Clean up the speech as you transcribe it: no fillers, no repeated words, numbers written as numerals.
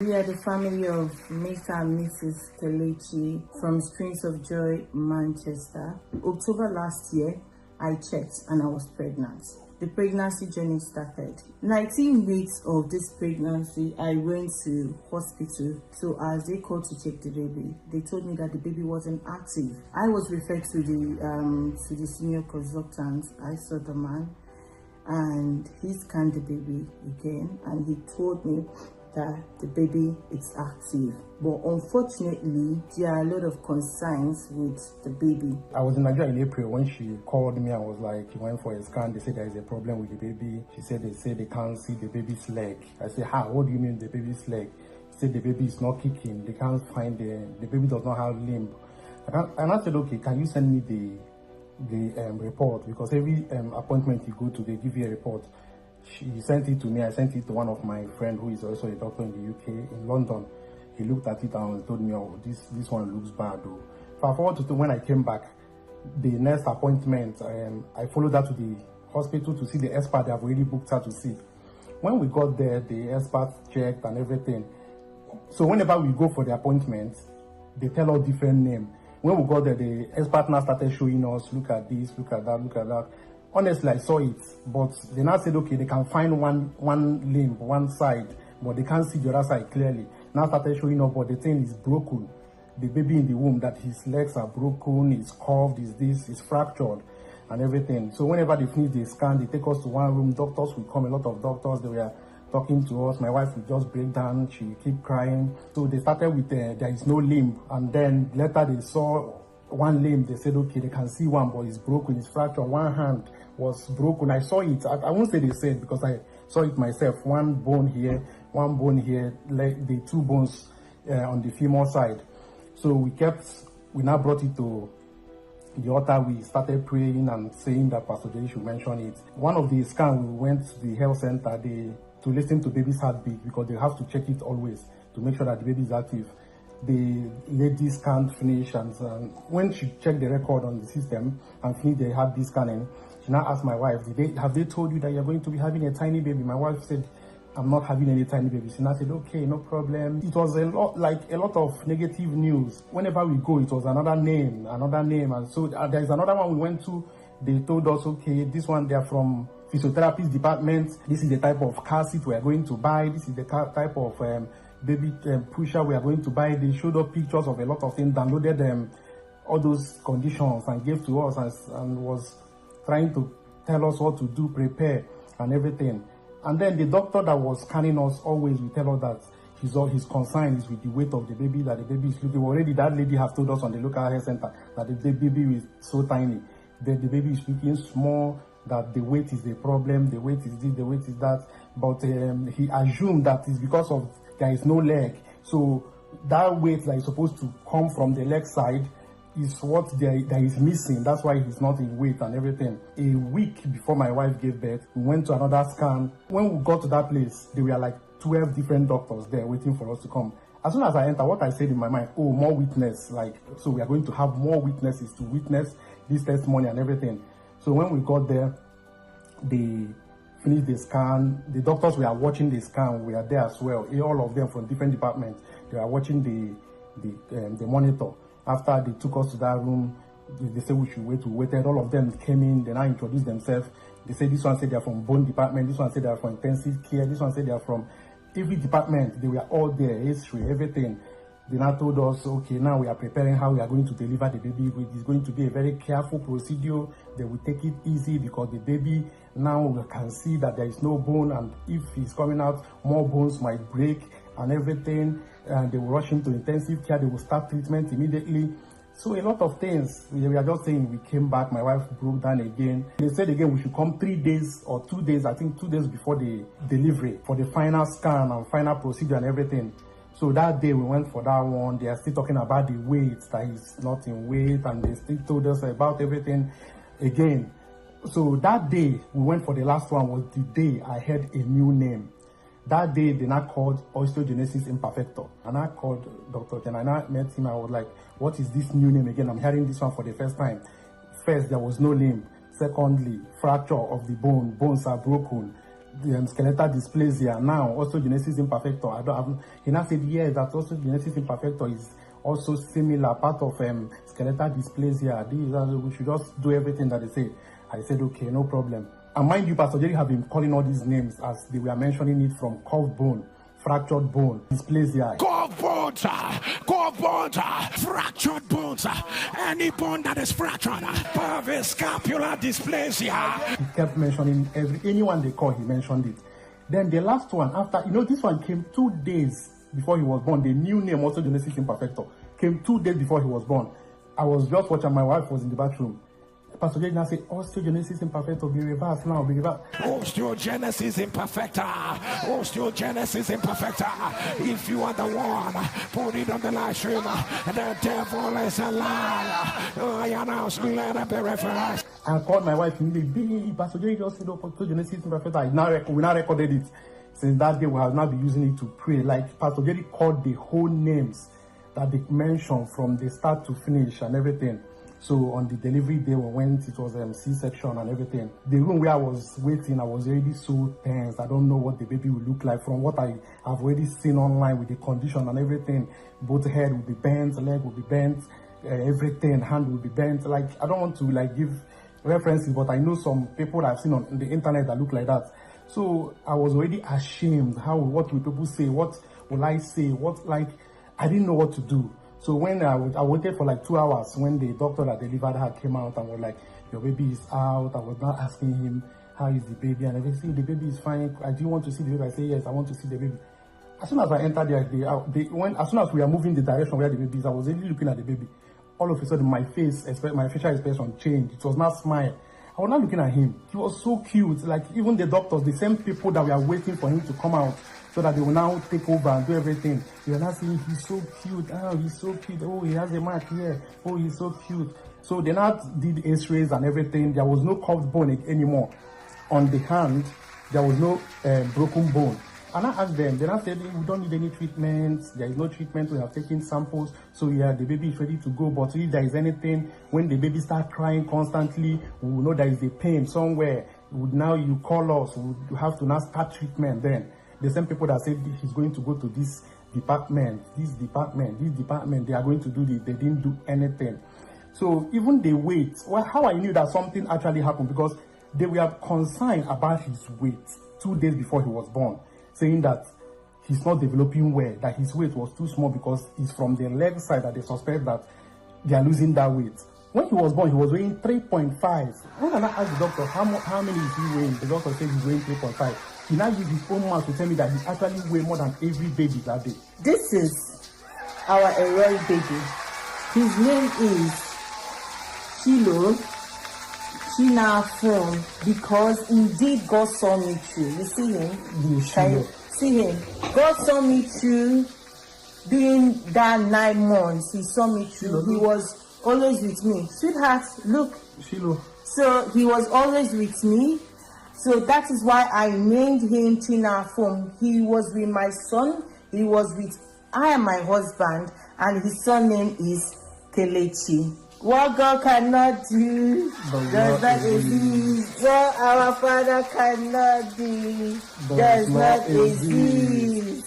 We are the family of Mr. and Mrs. Kelechi from Streams of Joy, Manchester. October last year, I checked and I was pregnant. The pregnancy journey started. 19 weeks of this pregnancy, I went to hospital. So as they called to check the baby, they told me that the baby wasn't active. I was referred to the senior consultant. I saw the man and he scanned the baby again and he told me that the baby is active, but unfortunately there are a lot of concerns with the baby. I was in Nigeria in April when she called me and was like, she went for a scan. They said there is a problem with the baby. She said they can't see the baby's leg. I said, what do you mean the baby's leg? She said the baby is not kicking. They can't find the baby does not have limb. And I said, okay, can you send me the report? Because every appointment you go to, they give you a report. She sent it to me. I sent it to one of my friends who is also a doctor in the UK, in London. He looked at it and told me, oh, this one looks bad. Though. Fast forward to when I came back, the next appointment, I followed her to the hospital to see the expert they have already booked her to see. When we got there, the expert checked and everything. So whenever we go for the appointment, they tell us different name. When we got there, the expert now started showing us, look at this, look at that, look at that. Honestly, I saw it, but they now said, okay, they can find one limb, one side, but they can't see the other side clearly. Now started showing up, but the thing is broken. The baby in the womb, that his legs are broken, he's curved, is fractured, and everything. So whenever they finish the scan, they take us to one room. Doctors will come, a lot of doctors, they were talking to us. My wife would just break down, she would keep crying. So they started with, there is no limb, and then later they saw one limb. They said, okay, they can see one, but it's broken, it's fractured. One hand was broken. I saw it. I won't say they said because I saw it myself. One bone here, like the two bones on the femur side. So we now brought it to the altar. We started praying and saying that Pastor Jerry should mention it. One of the scans, we went to the health center to listen to baby's heartbeat because they have to check it always to make sure that the baby is active. The lady scanned, finished, and when she checked the record on the system and finished the heartbeat scanning, she now asked my wife, have they told you that you're going to be having a tiny baby? My wife said, I'm not having any tiny baby. She now said, okay, no problem. It was a lot of negative news. Whenever we go, it was another name. And so there's another one we went to. They told us, okay, this one, they're from physiotherapist department. This is the type of car seat we are going to buy. This is the type of baby pusher we are going to buy. They showed up pictures of a lot of things, downloaded all those conditions and gave to us and was trying to tell us what to do, prepare and everything. And then the doctor that was scanning us always will tell us that his concern is with the weight of the baby, that the baby is looking. Already that lady has told us on the local health center that the baby is so tiny, that the baby is looking small, that the weight is the problem, the weight is this, the weight is that. But he assumed that it's because of there is no leg. So that weight that is supposed to come from the leg side is what there is missing. That's why he's not in weight and everything. A week before my wife gave birth, we went to another scan. When we got to that place, there were like 12 different doctors there waiting for us to come. As soon as I enter, what I said in my mind, oh, more witness. So we are going to have more witnesses to witness this testimony and everything. So when we got there, they finished the scan. The doctors were watching the scan. We are there as well. All of them from different departments. They are watching the monitor. After they took us to that room, they said we should wait. We waited. All of them came in. They now introduced themselves. They said this one said they are from bone department. This one said they are from intensive care. This one said they are from every department. They were all there, history, everything. They now told us, okay, now we are preparing how we are going to deliver the baby. It is going to be a very careful procedure. They will take it easy because the baby now we can see that there is no bone, and if he's coming out, more bones might break and everything. And they will rush him to intensive care. They will start treatment immediately. So a lot of things. We are just saying, we came back. My wife broke down again. They said again we should come 3 days or 2 days, I think 2 days before the delivery for the final scan and final procedure and everything. So that day we went for that one. They are still talking about the weight, that is not in weight, and they still told us about everything again. So that day we went for the last one was the day I heard a new name. That day they now called Osteogenesis imperfecta. And I called Dr. Ken and I met him. I was like, what is this new name again? I'm hearing this one for the first time. First, there was no limb. Secondly, fracture of the bone. Bones are broken. the skeletal dysplasia, now osteogenesis imperfecta. He now said, yes, that osteogenesis imperfecta is also similar, part of skeletal dysplasia. We should just do everything that they say. I said, okay, no problem. And mind you, Pastor Jerry have been calling all these names as they were mentioning it, from curved bone, fractured bone, dysplasia. Curved bones, fractured bones, any bone that is fractured, pelvis, scapular dysplasia. He kept mentioning anyone they call, he mentioned it. Then the last one, after, this one came 2 days before he was born. The new name, osteogenesis imperfecta, came 2 days before he was born. I was just watching, my wife was in the bathroom. Pastor Jay now said, osteogenesis imperfecta, be reversed now, be reversed. Osteogenesis imperfecta, osteogenesis imperfecta. If you are the one, put it on the live stream. The devil is a liar. I announce, let it be reversed. I called my wife immediately. Pastor Jay just said, osteogenesis imperfecta. We now recorded it. Since that day, we have now been using it to pray. Like Pastor Jerry called the whole names that they mentioned from the start to finish and everything. So on the delivery day, when it was C-section and everything, the room where I was waiting, I was already so tense. I don't know what the baby will look like from what I have already seen online with the condition and everything. Both head will be bent, leg will be bent, everything, hand will be bent. Like, I don't want to give references, but I know some people that I've seen on the internet that look like that. So I was already ashamed. What will people say? What will I say? I didn't know what to do. So when I waited for 2 hours, when the doctor that delivered her came out and was like, your baby is out. I was not asking him, how is the baby? And everything, the baby is fine. Do you want to see the baby? I say, yes, I want to see the baby. As soon as I entered there, as soon as we are moving the direction where the baby is, I was really looking at the baby. All of a sudden, my facial expression changed. It was not smile. I was not looking at him. He was so cute. Even the doctors, the same people that were waiting for him to come out so that they will now take over and do everything, they were not saying, he's so cute. Oh, he's so cute. Oh, he has a mark here. Oh, he's so cute. So they now did x-rays and everything. There was no curved bone anymore. On the hand, there was no broken bone. And I asked them, they now said, we don't need any treatment. There is no treatment. We have taken samples. So yeah, the baby is ready to go. But if there is anything, when the baby starts crying constantly, we will know there is a pain somewhere. Now you call us. We have to now start treatment then. The same people that said he's going to go to this department, they are going to do this. They didn't do anything. So even the weight, how I knew that something actually happened, because they were concerned about his weight 2 days before he was born, saying that he's not developing well, that his weight was too small because it's from the leg side that they suspect that they are losing that weight. When he was born, he was weighing 3.5. When I asked the doctor, how many is he weighing? The doctor said he's weighing 3.5. He now used his own mouth to tell me that he actually weighs more than every baby that day. This is our heroic baby. His name is Shina, because indeed God saw me through. You see him? Can you see him? God saw me through during that 9 months. He saw me through. He was always with me. Sweetheart, look. So he was always with me. So that is why I named him Tina Fom. He was with my son. I am my husband, and his son name is Kelechi. What God cannot do does not exist. What our Father cannot do does not exist.